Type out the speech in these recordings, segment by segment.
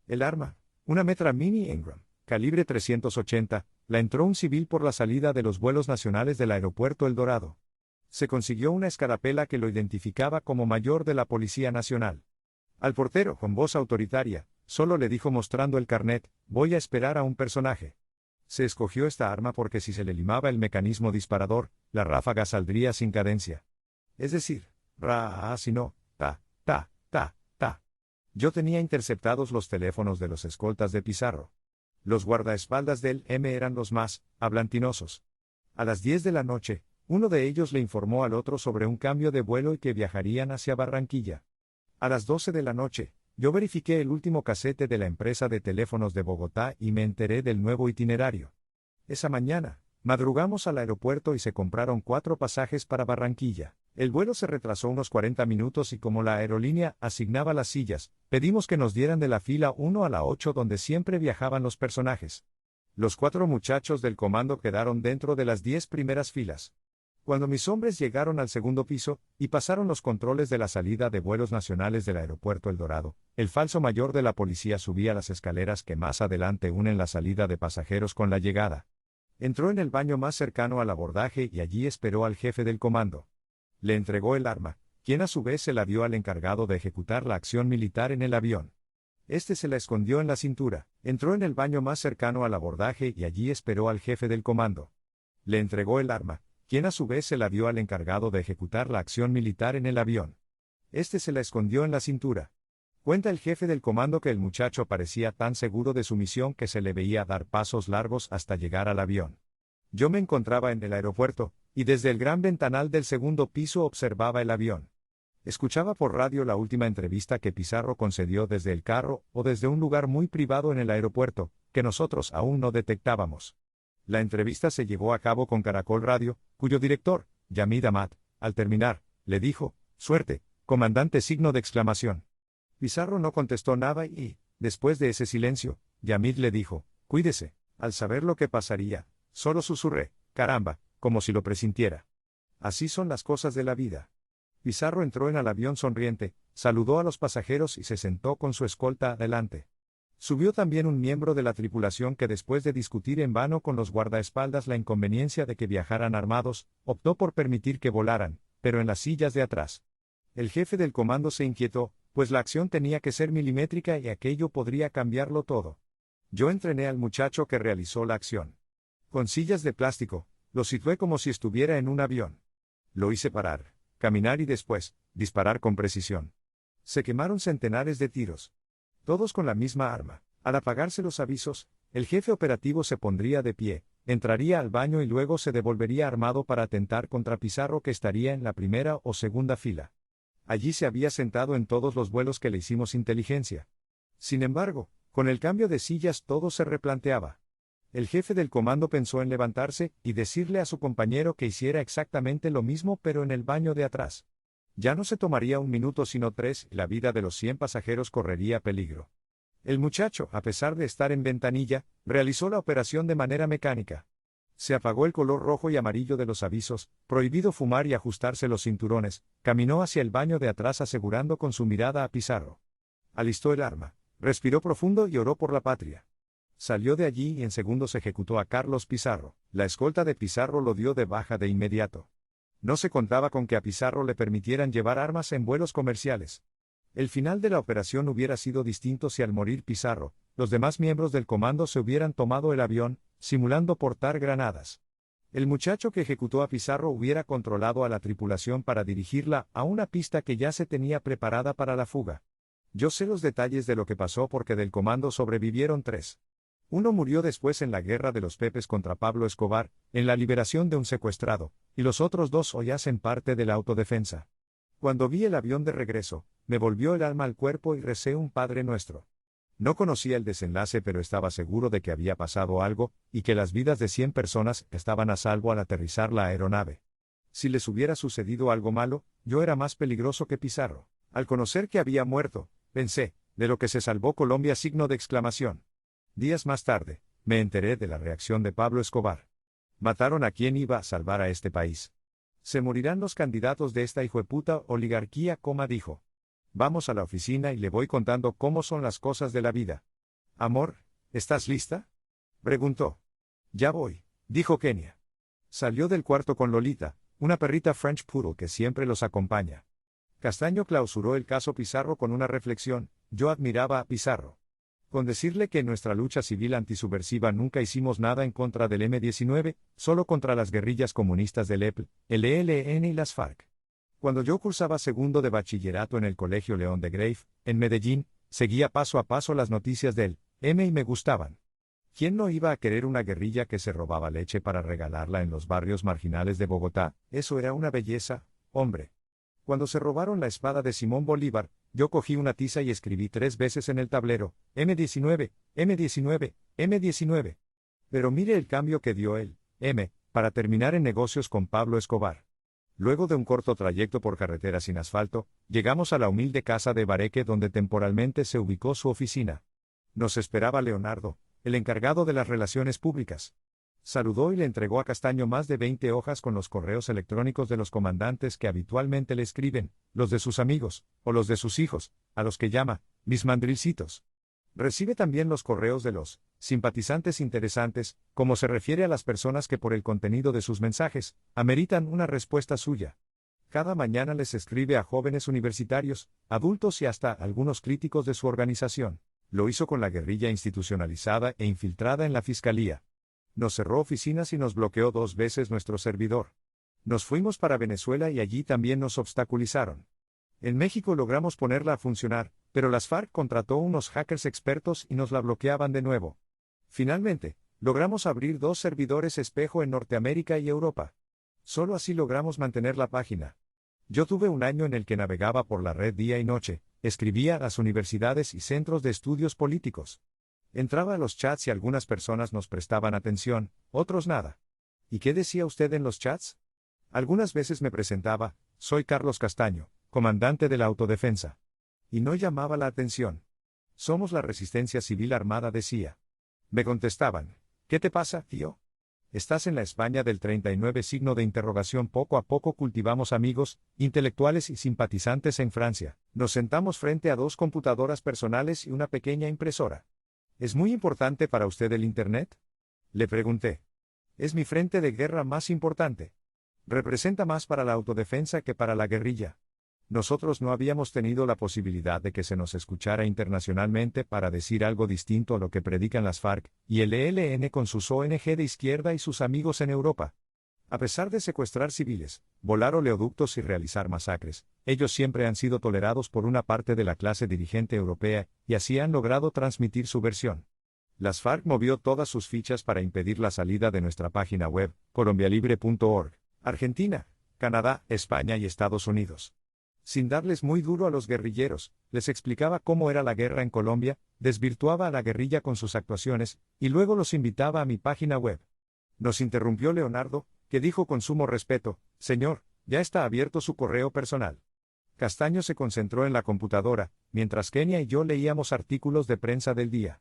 El arma, una Metra Mini Engram, calibre 380, la entró un civil por la salida de los vuelos nacionales del aeropuerto El Dorado. Se consiguió una escarapela que lo identificaba como mayor de la Policía Nacional. Al portero, con voz autoritaria, solo le dijo mostrando el carnet: voy a esperar a un personaje. Se escogió esta arma porque si se le limaba el mecanismo disparador, la ráfaga saldría sin cadencia. Es decir, sino, ta, ta, ta, ta. Yo tenía interceptados los teléfonos de los escoltas de Pizarro. Los guardaespaldas del M eran los más hablantinosos. A las 10 de la noche, uno de ellos le informó al otro sobre un cambio de vuelo y que viajarían hacia Barranquilla. A las 12 de la noche, yo verifiqué el último casete de la empresa de teléfonos de Bogotá y me enteré del nuevo itinerario. Esa mañana, madrugamos al aeropuerto y se compraron 4 pasajes para Barranquilla. El vuelo se retrasó unos 40 minutos y como la aerolínea asignaba las sillas, pedimos que nos dieran de la fila 1 a la 8 donde siempre viajaban los personajes. Los 4 muchachos del comando quedaron dentro de las 10 primeras filas. Cuando mis hombres llegaron al segundo piso, y pasaron los controles de la salida de vuelos nacionales del aeropuerto El Dorado, el falso mayor de la policía subía las escaleras que más adelante unen la salida de pasajeros con la llegada. Entró en el baño más cercano al abordaje y allí esperó al jefe del comando. Le entregó el arma, quien a su vez se la dio al encargado de ejecutar la acción militar en el avión. Este se la escondió en la cintura, entró en el baño más cercano al abordaje y allí esperó al jefe del comando. Le entregó el arma, quien a su vez se la dio al encargado de ejecutar la acción militar en el avión. Este se la escondió en la cintura. Cuenta el jefe del comando que el muchacho parecía tan seguro de su misión que se le veía dar pasos largos hasta llegar al avión. Yo me encontraba en el aeropuerto, y desde el gran ventanal del segundo piso observaba el avión. Escuchaba por radio la última entrevista que Pizarro concedió desde el carro o desde un lugar muy privado en el aeropuerto, que nosotros aún no detectábamos. La entrevista se llevó a cabo con Caracol Radio, cuyo director, Yamid Amat, al terminar, le dijo: «Suerte, comandante!». Pizarro no contestó nada y, después de ese silencio, Yamid le dijo: «Cuídese». Al saber lo que pasaría, solo susurré: «Caramba», como si lo presintiera. Así son las cosas de la vida. Pizarro entró en el avión sonriente, saludó a los pasajeros y se sentó con su escolta adelante. Subió también un miembro de la tripulación que después de discutir en vano con los guardaespaldas la inconveniencia de que viajaran armados, optó por permitir que volaran, pero en las sillas de atrás. El jefe del comando se inquietó, pues la acción tenía que ser milimétrica y aquello podría cambiarlo todo. Yo entrené al muchacho que realizó la acción. Con sillas de plástico, lo situé como si estuviera en un avión. Lo hice parar, caminar y después, disparar con precisión. Se quemaron centenares de tiros. Todos con la misma arma. Al apagarse los avisos, el jefe operativo se pondría de pie, entraría al baño y luego se devolvería armado para atentar contra Pizarro que estaría en la primera o segunda fila. Allí se había sentado en todos los vuelos que le hicimos inteligencia. Sin embargo, con el cambio de sillas todo se replanteaba. El jefe del comando pensó en levantarse y decirle a su compañero que hiciera exactamente lo mismo pero en el baño de atrás. Ya no se tomaría 1 minuto sino 3 y la vida de los 100 pasajeros correría peligro. El muchacho, a pesar de estar en ventanilla, realizó la operación de manera mecánica. Se apagó el color rojo y amarillo de los avisos, prohibido fumar y ajustarse los cinturones, caminó hacia el baño de atrás asegurando con su mirada a Pizarro. Alistó el arma, respiró profundo y oró por la patria. Salió de allí y en segundos ejecutó a Carlos Pizarro. La escolta de Pizarro lo dio de baja de inmediato. No se contaba con que a Pizarro le permitieran llevar armas en vuelos comerciales. El final de la operación hubiera sido distinto si al morir Pizarro, los demás miembros del comando se hubieran tomado el avión, simulando portar granadas. El muchacho que ejecutó a Pizarro hubiera controlado a la tripulación para dirigirla a una pista que ya se tenía preparada para la fuga. Yo sé los detalles de lo que pasó porque del comando sobrevivieron 3. Uno murió después en la guerra de los Pepes contra Pablo Escobar, en la liberación de un secuestrado, y los otros 2 hoy hacen parte de la autodefensa. Cuando vi el avión de regreso, me volvió el alma al cuerpo y recé un Padre Nuestro. No conocía el desenlace pero estaba seguro de que había pasado algo, y que las vidas de 100 personas estaban a salvo al aterrizar la aeronave. Si les hubiera sucedido algo malo, yo era más peligroso que Pizarro. Al conocer que había muerto, pensé, de lo que se salvó Colombia. Días más tarde, me enteré de la reacción de Pablo Escobar. Mataron a quien iba a salvar a este país. Se morirán los candidatos de esta hijueputa oligarquía, dijo. Vamos a la oficina y le voy contando cómo son las cosas de la vida. Amor, ¿estás lista? Preguntó. Ya voy, dijo Kenia. Salió del cuarto con Lolita, una perrita French Poodle que siempre los acompaña. Castaño clausuró el caso Pizarro con una reflexión: yo admiraba a Pizarro. Con decirle que en nuestra lucha civil antisubversiva nunca hicimos nada en contra del M-19, solo contra las guerrillas comunistas del EPL, el ELN y las FARC. Cuando yo cursaba segundo de bachillerato en el Colegio León de Grave, en Medellín, seguía paso a paso las noticias del M y me gustaban. ¿Quién no iba a querer una guerrilla que se robaba leche para regalarla en los barrios marginales de Bogotá? Eso era una belleza, hombre. Cuando se robaron la espada de Simón Bolívar, yo cogí una tiza y escribí 3 veces en el tablero: M-19, M-19, M-19. Pero mire el cambio que dio el M, para terminar en negocios con Pablo Escobar. Luego de un corto trayecto por carretera sin asfalto, llegamos a la humilde casa de Bareque donde temporalmente se ubicó su oficina. Nos esperaba Leonardo, el encargado de las relaciones públicas. Saludó y le entregó a Castaño más de 20 hojas con los correos electrónicos de los comandantes que habitualmente le escriben, los de sus amigos, o los de sus hijos, a los que llama mis mandrilcitos. Recibe también los correos de los simpatizantes interesantes, como se refiere a las personas que por el contenido de sus mensajes, ameritan una respuesta suya. Cada mañana les escribe a jóvenes universitarios, adultos y hasta algunos críticos de su organización. Lo hizo con la guerrilla institucionalizada e infiltrada en la fiscalía. Nos cerró oficinas y nos bloqueó 2 veces nuestro servidor. Nos fuimos para Venezuela y allí también nos obstaculizaron. En México logramos ponerla a funcionar, pero las FARC contrató unos hackers expertos y nos la bloqueaban de nuevo. Finalmente, logramos abrir 2 servidores espejo en Norteamérica y Europa. Solo así logramos mantener la página. Yo tuve un año en el que navegaba por la red día y noche, escribía a las universidades y centros de estudios políticos. Entraba a los chats y algunas personas nos prestaban atención, otros nada. ¿Y qué decía usted en los chats? Algunas veces me presentaba: soy Carlos Castaño, comandante de la autodefensa. Y no llamaba la atención. Somos la resistencia civil armada, decía. Me contestaban: ¿qué te pasa, tío? Estás en la España del 39 signo de interrogación. Poco a poco cultivamos amigos, intelectuales y simpatizantes en Francia. Nos sentamos frente a 2 computadoras personales y una pequeña impresora. ¿Es muy importante para usted el Internet? Le pregunté. Es mi frente de guerra más importante. Representa más para la autodefensa que para la guerrilla. Nosotros no habíamos tenido la posibilidad de que se nos escuchara internacionalmente para decir algo distinto a lo que predican las FARC y el ELN con sus ONG de izquierda y sus amigos en Europa. A pesar de secuestrar civiles, volar oleoductos y realizar masacres, ellos siempre han sido tolerados por una parte de la clase dirigente europea, y así han logrado transmitir su versión. Las FARC movió todas sus fichas para impedir la salida de nuestra página web, colombialibre.org, Argentina, Canadá, España y Estados Unidos. Sin darles muy duro a los guerrilleros, les explicaba cómo era la guerra en Colombia, desvirtuaba a la guerrilla con sus actuaciones, y luego los invitaba a mi página web. Nos interrumpió Leonardo, que dijo con sumo respeto: señor, ya está abierto su correo personal. Castaño se concentró en la computadora, mientras Kenia y yo leíamos artículos de prensa del día.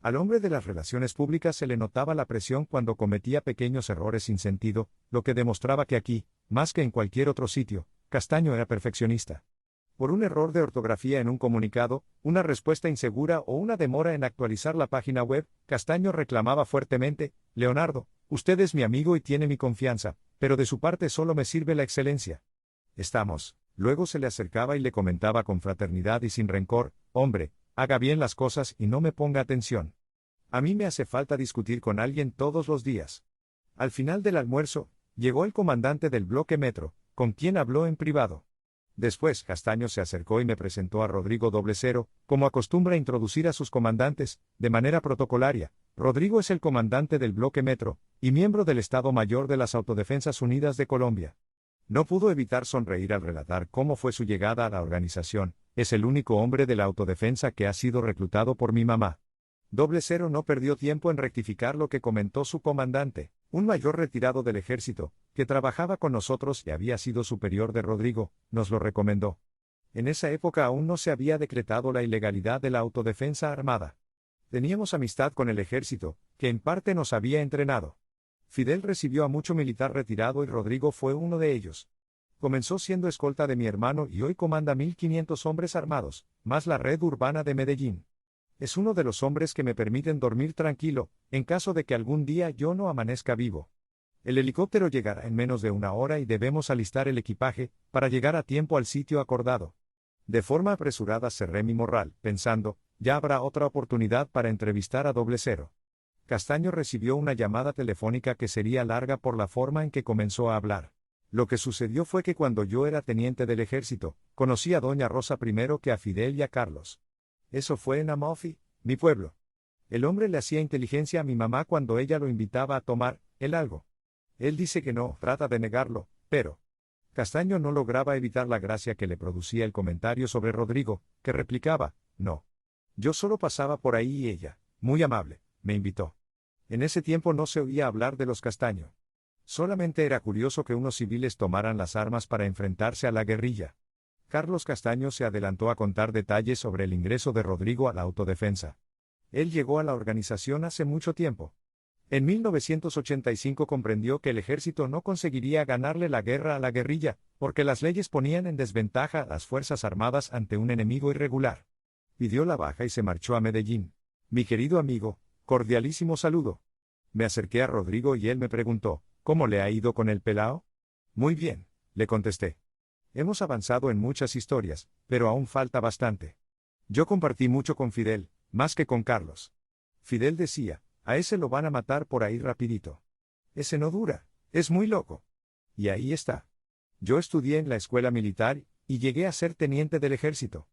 Al hombre de las relaciones públicas se le notaba la presión cuando cometía pequeños errores sin sentido, lo que demostraba que aquí, más que en cualquier otro sitio, Castaño era perfeccionista. Por un error de ortografía en un comunicado, una respuesta insegura o una demora en actualizar la página web, Castaño reclamaba fuertemente: Leonardo, usted es mi amigo y tiene mi confianza, pero de su parte solo me sirve la excelencia. Estamos. Luego se le acercaba y le comentaba con fraternidad y sin rencor: hombre, haga bien las cosas y no me ponga atención. A mí me hace falta discutir con alguien todos los días. Al final del almuerzo, llegó el comandante del bloque Metro, con quien habló en privado. Después Castaño se acercó y me presentó a Rodrigo 00, como acostumbra introducir a sus comandantes, de manera protocolaria. Rodrigo es el comandante del bloque Metro, y miembro del Estado Mayor de las Autodefensas Unidas de Colombia. No pudo evitar sonreír al relatar cómo fue su llegada a la organización: es el único hombre de la autodefensa que ha sido reclutado por mi mamá. 00 no perdió tiempo en rectificar lo que comentó su comandante, un mayor retirado del ejército, que trabajaba con nosotros y había sido superior de Rodrigo, nos lo recomendó. En esa época aún no se había decretado la ilegalidad de la autodefensa armada. Teníamos amistad con el ejército, que en parte nos había entrenado. Fidel recibió a mucho militar retirado y Rodrigo fue uno de ellos. Comenzó siendo escolta de mi hermano y hoy comanda 1500 hombres armados, más la red urbana de Medellín. Es uno de los hombres que me permiten dormir tranquilo, en caso de que algún día yo no amanezca vivo. El helicóptero llegará en menos de una hora y debemos alistar el equipaje, para llegar a tiempo al sitio acordado. De forma apresurada cerré mi morral, pensando, ya habrá otra oportunidad para entrevistar a 00. Castaño recibió una llamada telefónica que sería larga por la forma en que comenzó a hablar. Lo que sucedió fue que cuando yo era teniente del ejército, conocí a doña Rosa primero que a Fidel y a Carlos. Eso fue en Amalfi, mi pueblo. El hombre le hacía inteligencia a mi mamá cuando ella lo invitaba a tomar, él algo. Él dice que no, trata de negarlo, pero... Castaño no lograba evitar la gracia que le producía el comentario sobre Rodrigo, que replicaba, no. Yo solo pasaba por ahí y ella, muy amable, me invitó. En ese tiempo no se oía hablar de los Castaño. Solamente era curioso que unos civiles tomaran las armas para enfrentarse a la guerrilla. Carlos Castaño se adelantó a contar detalles sobre el ingreso de Rodrigo a la autodefensa. Él llegó a la organización hace mucho tiempo. En 1985 comprendió que el ejército no conseguiría ganarle la guerra a la guerrilla, porque las leyes ponían en desventaja a las fuerzas armadas ante un enemigo irregular. Pidió la baja y se marchó a Medellín. Mi querido amigo, cordialísimo saludo. Me acerqué a Rodrigo y él me preguntó, ¿cómo le ha ido con el pelao? Muy bien, le contesté. Hemos avanzado en muchas historias, pero aún falta bastante. Yo compartí mucho con Fidel, más que con Carlos. Fidel decía, a ese lo van a matar por ahí rapidito. Ese no dura, es muy loco. Y ahí está. Yo estudié en la escuela militar, y llegué a ser teniente del ejército.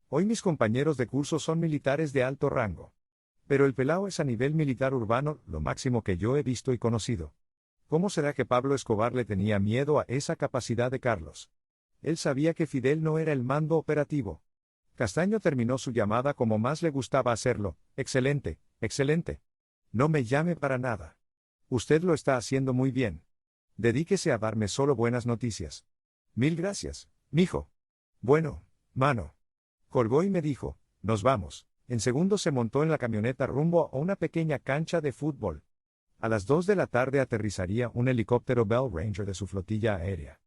Hoy mis compañeros de curso son militares de alto rango. Pero el pelao es a nivel militar urbano, lo máximo que yo he visto y conocido. ¿Cómo será que Pablo Escobar le tenía miedo a esa capacidad de Carlos? Él sabía que Fidel no era el mando operativo. Castaño terminó su llamada como más le gustaba hacerlo, excelente, excelente. No me llame para nada. Usted lo está haciendo muy bien. Dedíquese a darme solo buenas noticias. Mil gracias, mijo. Bueno, mano. Colgó y me dijo, nos vamos. En segundos se montó en la camioneta rumbo a una pequeña cancha de fútbol. A las 2 de la tarde aterrizaría un helicóptero Bell Ranger de su flotilla aérea.